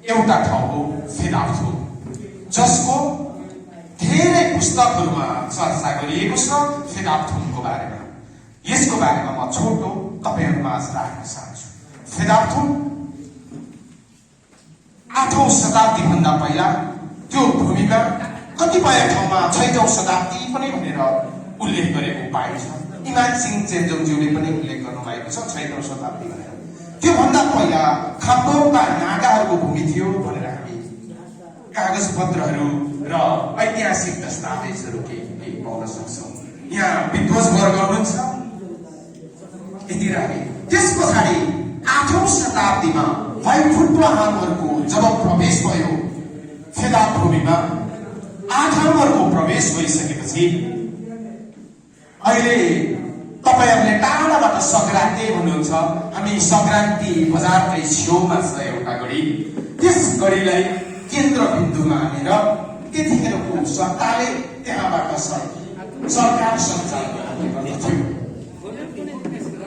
एउटा ठाउँ हो फेदाथुन, जसको धेरै पुस्तकहरूमा चर्चा गरिएको छ फेदाथुनको बारेमा। यसको बारेमा म छोटो तपाईहरुमाझ राख्न चाहन्छु। फेदाथुन 8औं शताब्दी भन्दा पहिला त्यो भूमिका कतिपय ठाउँमा 6औं शताब्दी पनि भनेर उल्लेख गरेको पाइन्छ। इमान सिंह चेम्जोङज्यूले पनि उल्लेख गर्नु भएको छ 6औं शताब्दी भनेर। त्यो भन्दा पहिला खाम्दोङका नागाहरूको भूमि थियो भनेर हामी कागज पत्रहरू र ऐतिहासिक दस्तावेजहरू केही पाउन सक्छौं। यहाँ विध्वज वर्ग हुनुहुन्छ यति राखे। त्यसपछि 8औं शताब्दीमा वाइफुट्वाहाङहरूको जब प्रवेश भयो फेदात भूमिमा, 8औँहरूको प्रवेश भइसकेपछि अहिले तपाईहरुले टाढाबाट सग्रान्ते भन्नुहुन्छ। हामी सग्रान्ती बजारकै छेउमा छ एउटा गढी। त्यस गढीलाई केन्द्रबिन्दुमा हालेर त्यतिखेरको सत्ताले त्यहाँबाट सरकार सञ्चालन गर्दथ्यो।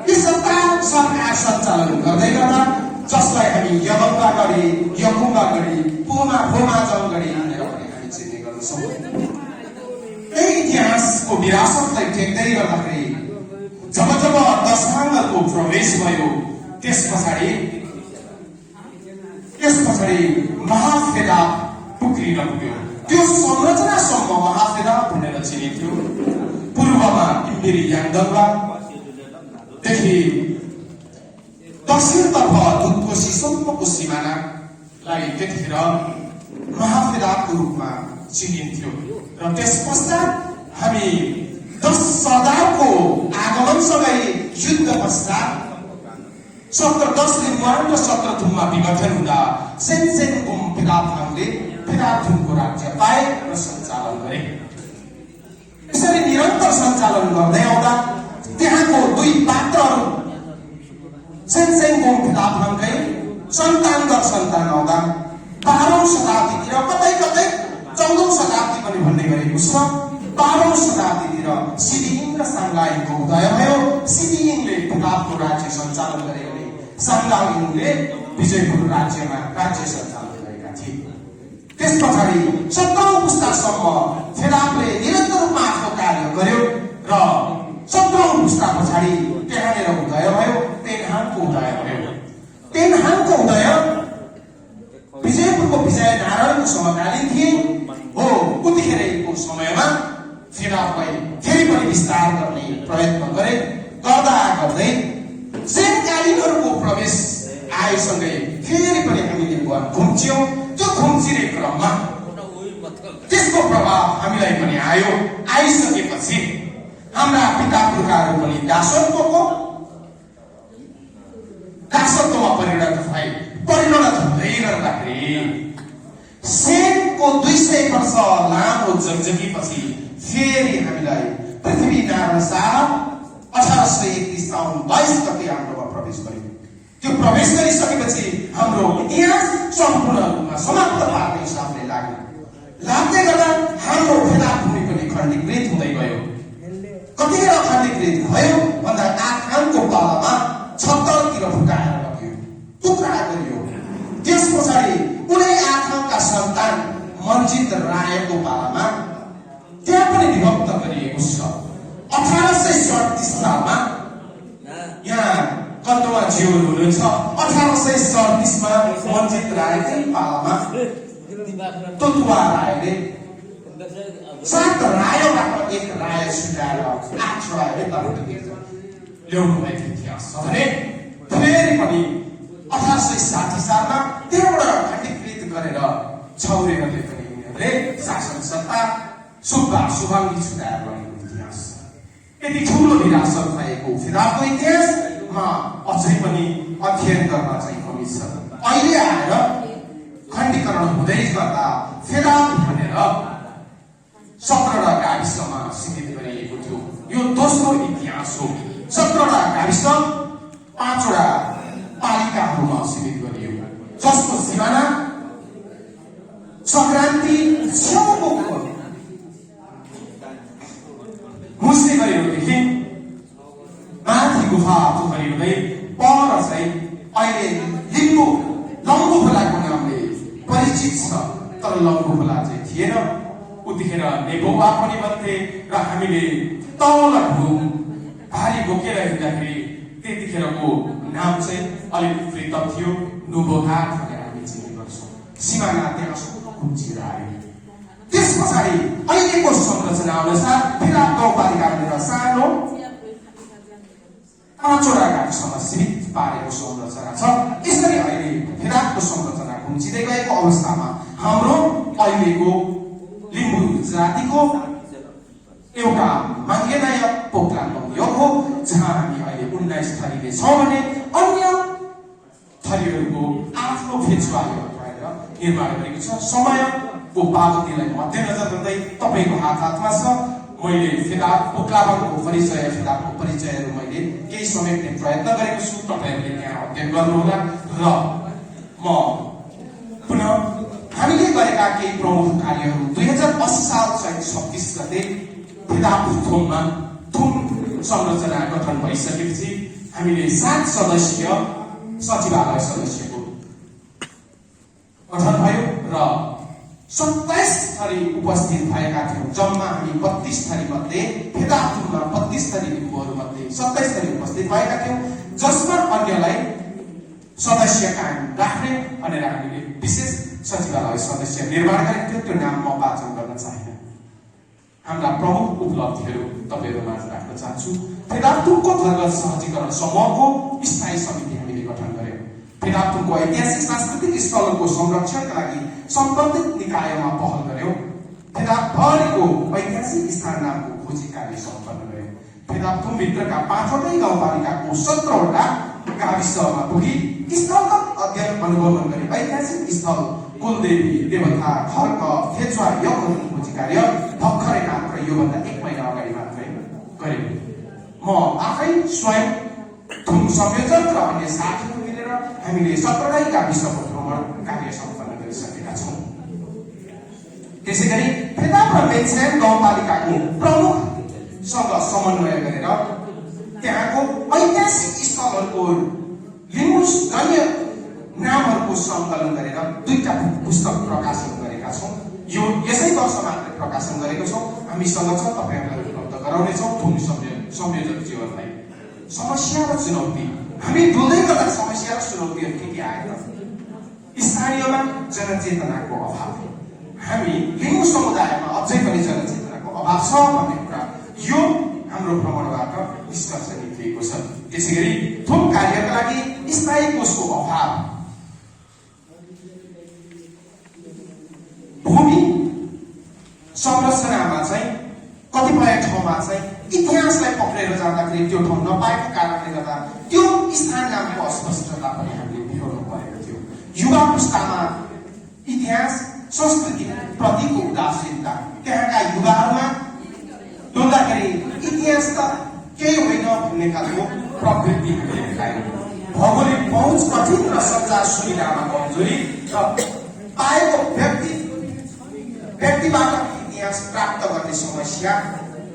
यी सरकार सञ्चालन गर्दै गर्दा जसलाई हामी यवंगा गढी, यकुङ्गा गढी, पोमाजङ गढी भनेर पनि हामी चिन्ने गर्दछौँ। यही इतिहासको विरासतलाई टेक्दै गर्दाखेरि जब दशहाङहरूको प्रवेश भयो त्यसपछि महाफेदात टुक्रिन पुग्यो। त्यो संरचनासम्म महाफेदात भनेर चिनिन्थ्यो। पूर्वमा इम्बेरी याङदङ्गादेखि दक्षिणतर्फ दुधकोशीसम्मको सिमानालाई त्यतिखेर महाफेदातको रूपमा चिनिन्थ्यो। र त्यस पश्चात हामी 10 सरदारको आगमनसँगै युद्ध पश्चात 1710 र 17थुममा विघटन हुँदा सेनसेनबुम फेदाथाङले फेदाथुनको राज्य पाए र सञ्चालन गरे। यसरी निरन्तर सञ्चालन गर्दै आउँदा त्यहाँको दुई पात्रहरू सेनसेनबुम फेदाथाङकै सन्तान आउँदा 12औं शताब्दीतिर कतै 14औं शताब्दी पनि भन्ने गरेको छ। 12औं शताब्दीतिर सिबिङ र साङ्गाइङको उदय भयो। सिबिङले फेदातको राज्य सञ्चालन गरे भने साङ्गाइङले विजयपुर राज्यमा राज्य सञ्चालन गरेका थिए। त्यसपछि 17औं पुस्तासम्म फेदातले निरन्तर रूपमा आफ्नो कार्य गर्यो र 17औं पुस्ता पछाडि त्यहाँनिर उदय भयो तेन्हाङको उदय भयो। तेन्हाङको उदय विजयपुरको विजय नारायणको समकालीन थिए हो। उतिखेरको समयमा फेदातलाई फेरि पनि विस्तार गर्ने प्रयत्न गर्दै सेनकालीनहरूको प्रवेश आएसँगै फेरि पनि हामीले घुम्च्यौं। त्यो घुम्चिने क्रममा त्यसको प्रभाव हामीलाई पनि आयो। आइसकेपछि हाम्रा पिता पुर्खाहरू पनि दासत्वमा परिणत हुँदै गर्दाखेरि सेनको 200 वर्ष लामो जगजगीपछि फेरि हामीलाई पृथ्वीनारायण शाह 1831 साउन 22 गते हाम्रोमा प्रवेश गर्यो। त्यो प्रवेश गरिसकेपछि हाम्रो इतिहास सम्पूर्ण रूपमा समाप्त पार्ने हिसाबले लाग्दै गर्दा हाम्रो फेदात भूमि पनि खण्डीकृत हुँदै गयो। कतिखेर खण्डीकृत भयो भन्दा आखामको पालामा 76तिर फुटाएर लग्यो, टुक्रा गरियो। त्यस पछाडि उनै आखामका सन्तान मन्जित रायको पालामा त्यहाँ पनि विभक्त गरिएको छ। 1837 सालमा यहाँ कन्तुवा ज्यूहरू हुनुहुन्छ। 1837 मा मन्जित रायकै पालामा तोतुवा रायले 7 रायबाट एक राय छुटाएर 8 रायले तर्फदेखि ल्याउनु भएको इतिहास छ भने फेरि पनि 1860 सालमा त्यहाँबाट खण्डीकृत गरेर छौरेहरूले पनि उनीहरूले शासन सत्ता शुभाङ्गी छुटाएर लगेको इतिहास। यति ठुलो विरासत भएको फेदातको इतिहासमा अझै पनि अध्ययन गर्न चाहिँ कमी छ। अहिले आएर खण्डीकरण हुँदै गर्दा फेदात भनेर 17वटा गाविसमा सीमित गरिएको थियो। यो दोस्रो इतिहास हो। 17वटा गाविस 5वटा पालिकाहरूमा सीमित गरियो, जसको सिमाना सङ्क्रान्ति छेउको मुस्लिम गरीहरूदेखि माथि गुफा हुँदै पर चाहिँ अहिले लिम्बू उचित छ तर लम्बु खोला चाहिँ थिएन उतिखेर नेबौवा पनि भन्थे र हामीले तल ढुङ भारी बोकेर हिँड्दाखेरि त्यतिखेरको नाम चाहिँ अलिक पृथक थियो नुबोघाट भनेर हामी चिन्ने गर्छौँ सिमाना त्यहाँ कुम्चिएर आयो त्यस पछाडि अहिलेको संरचना अनुसार फिलहाल गाउँपालिकाभित्र सानो 5वटा गाविसमा सीमित पारेको संरचना छ यसरी अहिले फिलहालको संरचना कुम्चिँदै गएको अवस्थामा हाम्रो अहिलेको लिम्बू जातिको एउटा माङ्गेनाय पोक्लाङ्गम यो हो जहाँ हामी अहिले 19 थरीले छौँ भने अन्य थरीहरूको आफ्नो फेचुवाले भएर निर्माण गरेको छ समयको पाबन्दीलाई मध्यनजर गर्दै तपाईँको हातमा छ मैले फिलहाल पोक्लाङ्गमको परिचयहरू मैले केही समेट्ने प्रयत्न गरेको छु तपाईँहरूले त्यहाँ अध्ययन गर्नुहोला र म पुनः हामीले गरेका केही प्रमुख कार्यहरू 2080 साल चैत 26 गते थुममा थुम संरचना गठन भइसकेपछि हामीले 7 सदस्यीय सचिवालय सदस्यको गठन भयो र 27 थरी उपस्थित भएका थियौँ जम्मा हामी 32 थरी मध्ये थुममा 32 थरी लिम्बूहरू मध्ये 27 थरी उपस्थित भएका थियौँ जसमा अन्यलाई सदस्य कायम राख्ने भनेर हामीले विशेष सचिवालय सदस्य निर्माण गरेको थियो त्यो नाम म वाचन गर्न चाहेन हाम्रा प्रमुख उपलब्धिहरू तपाईँहरू माझ राख्न चाहन्छु फेदारथुमको धर्मगत सहजीकरण समूहको स्थायी समिति हामीले गठन गर्यौँ फेदारथुमको ऐतिहासिक सांस्कृतिक स्थलको संरक्षणका लागि सम्बन्धित निकायमा पहल गर्यौँ फेदारभरिको ऐतिहासिक स्थान नामको खोजी कार्य सम्पन्न गर्यौँ फेदारथुम भित्रका 5वटै गाउँपालिकाको 17वटा गाविसमा पुगी स्थलगत अध्ययन अनुभवन गरे ऐतिहासिक स्थल कुलदेवी देवथा खर्क फेचुवा यज्ञको खोजी कार्य भर्खरै मात्र योभन्दा 1 महिना अगाडि मात्रै गरेँ म आफै स्वयं थुम संयोजक र अन्य साथीहरू मिलेर हामीले 17 गाविसको भ्रमण कार्य सम्पन्न गरिसकेका छौँ त्यसैगरी फेदाप र मेचेन गाउँपालिकाको प्रमुखसँग समन्वय गरेर त्यहाँको ऐतिहासिक स्थलहरूको लिम्बू गण्य नामहरूको सङ्कलन गरेर 2टा पुस्तक प्रकाशन गरेका छौँ यो यसै वर्ष मात्र प्रकाशन गरेको छौँ हामीसँग छ तपाईँहरूलाई उपलब्ध गराउनेछौँ थुम संयोजक जीवनलाई समस्या र चुनौती हामी डुल्दै गर्दा समस्या र चुनौतीहरू के आएका स्थानीयमा जनचेतनाको अभाव हामी लिम्बू समुदायमा अझै पनि जनचेतनाको अभाव छ भन्ने कुरा यो हाम्रो भ्रमणबाट निष्कर्ष निक्लिएको छ त्यसैगरी थुम कार्यका लागि स्थायी कोषको अभाव भूमि संरचनामा चाहिँ कतिपय ठाउँमा चाहिँ इतिहासलाई पक्रेर जाँदाखेरि त्यो ठाउँ नपाएको कारणले गर्दा त्यो स्थान नामको अस्पष्टता पनि हामीले बिहोर्नु परेको थियो युवा पुस्तामा इतिहास संस्कृति प्रतिको उदासीनता त्यहाँका युवाहरूमा डुल्दाखेरि इतिहास त केही होइन भन्ने खालको प्रवृत्ति हामीले देखायौँ भौगोलिक पहुँच कठिन र सञ्चार सुविधामा कमजोरी र पाएको व्यक्तिबाट इतिहास प्राप्त गर्ने समस्या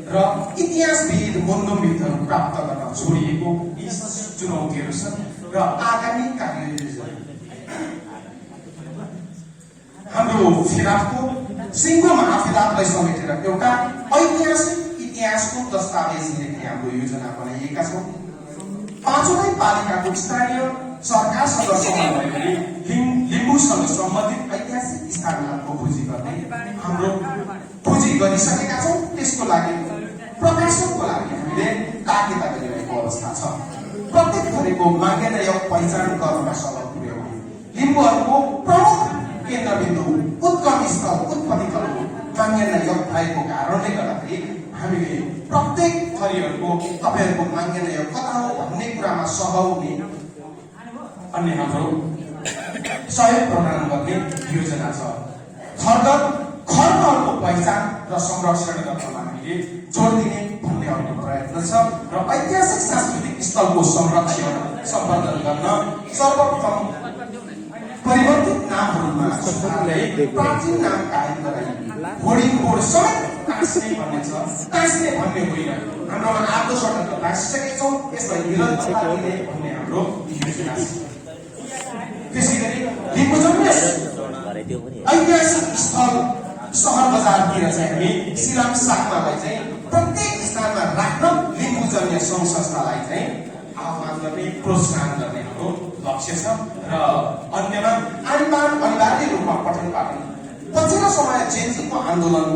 र इतिहासविद मुन्दुमविदहरू प्राप्त गर्न छोडिएको यी चुनौतीहरू छन् र आगामी कार्ययोजना हाम्रो फिराफको सिङ्गो महाफिराफलाई समेटेर एउटा ऐतिहासिक इतिहासको दस्तावेज लेख्ने हाम्रो योजना बनाइएका छौँ 5वटै पालिकाको स्थानीय सरकारसँग समन्वय गरी लिम्बूसँग सम्बन्धित ऐतिहासिक स्थानहरूको खोजी गर्ने हाम्रो खोजी गरिसकेका छौँ त्यसको लागि प्रकाशनको लागि हामीले ताकेता गरिरहेको अवस्था छ प्रत्येक थरीको माङ्गेनाय पहिचान गर्नमा सहयोग पुर्याउने लिम्बूहरूको प्रमुख केन्द्रबिन्दु उद्गम स्थल उत्पत्तिको माङ्गेनाय भएको कारणले गर्दाखेरि हामीले प्रत्येक थरीहरूको तपाईँहरूको माङ्गेनाय कता हो भन्ने कुरामा सहभागी अन्य हाम्रो सहयोग प्रदान गर्ने योजना छ खर्कहरूको पहिचान र संरक्षण गर्नमा हामीले जोड दिने भन्ने अर्को प्रयत्न छ र ऐतिहासिक सांस्कृतिक स्थलको संरक्षण सम्वर्धन गर्न सर्वप्रथम परिवर्तित नामहरूमा प्राचीन नाम कायम गराई होर्डिङ बोर्ड समेत टाँस्ने भन्ने छ टाँस्ने भन्ने होइन हाम्रोमा आफ्नो सडक टाँसिसकेका छौँ यसलाई निरन्तरता दिने भन्ने हाम्रो योजना छ त्यसैगरी लिम्बूजन्य अरे त्यो पनि ऐतिहासिक स्थल सहर बजारतिर चाहिँ हामी सिलाम साक्मालाई चाहिँ प्रत्येक स्थानमा राख्न लिम्बू जन्य सङ्घ संस्थालाई चाहिँ आह्वान गर्ने प्रोत्साहन गर्ने हाम्रो लक्ष्य छ र अन्त्यमा आइमान अनिवार्य रूपमा पठन पाठन पछिल्लो समय जेनजीको आन्दोलन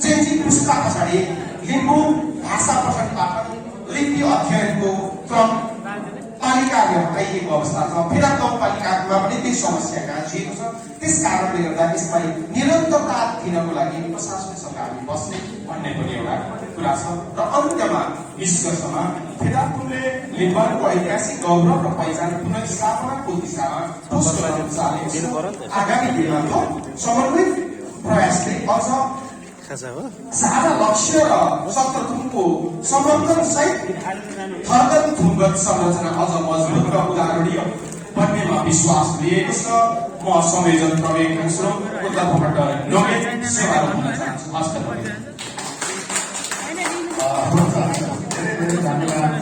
जेनजी पुस्ता पछाडि लिम्बू भाषा पठन पाठन लिपि अध्ययनको क्रम पालिकाले हटाइएको अवस्था छ। फेरि गाउँपालिकामा पनि त्यही समस्या गाँसिएको छ। त्यस कारणले गर्दा यसलाई निरन्तरता दिनको लागि प्रशासनसँग हामी बस्ने भन्ने पनि एउटा कुरा छ। र अन्त्यमा निष्कर्षमा फेदापुरले लिम्बूको ऐतिहासिक गौरव र पहिचान पुनर्स्थापनाको दिशामा ठोस कदम चाले आगामी दिनमा समन्वित प्रयासले अझ साझा लक्ष्य र शत्रथुमको समर्थन सहित थर्गत थुम्गत संरचना अझ मजबुत र उदाहरणीय बन्नेमा विश्वास लिएको छ। म संयोजन प्रवेश घनश्रोम तर्फबाट नोबेल सेवा गर्न चाहन्छु। हस्त धेरै धेरै धन्यवाद।